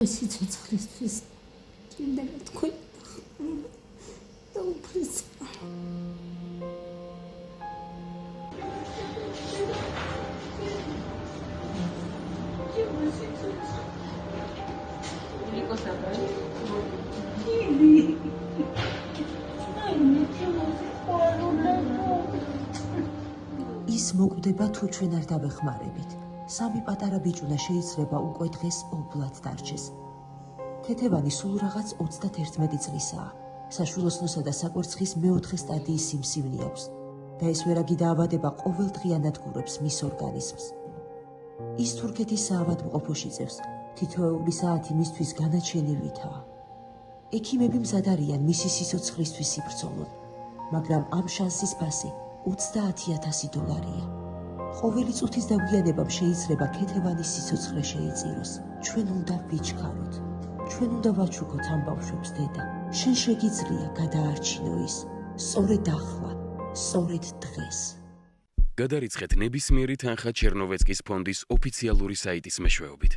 სიცოცხლისთვის ჭირდება თქვენ და უფლება. ის მოკვდება თუ ჩვენ არ დავეხმარებით. სამი პატარა ბიჭუნა შეიძლება უკვე დღეს ობლად დარჩეს. თეთევანი სულ რაღაც 31 წლისაა. საშვილოსნოსა და საკვერცხის მეოთხე სტადიის სიმსივნე აქვს და ეს ვერაგი დაავადება ყოველდღიურად გურებს მის ორგანიზმს. ის თურქეთის საავადმყოფოში წევს. თითოეული საათი მისთვის განაჩენილვითაა. ექიმები მზად არიან მისი სიცოცხლისთვის იბრძოლონ, მაგრამ ამ შანსის ფასი $30,000. ყოველი წუთის დაგვიანებამ შეიძლება ქეთევანის სიცოცხლე შეეწიროს. ჩვენ უნდა ვიჩქაროთ. ჩვენ უნდა ვაჩუქოთ ამ ბავშვებს, დედა. შენ შეგიძლია გადაარჩინო ის. სწორედ ახლა, სწორედ დღეს. გადარიცხეთ ნებისმიერი თანხა ჩერნოვეცკის ფონდის ოფიციალური საიტის მეშვეობით.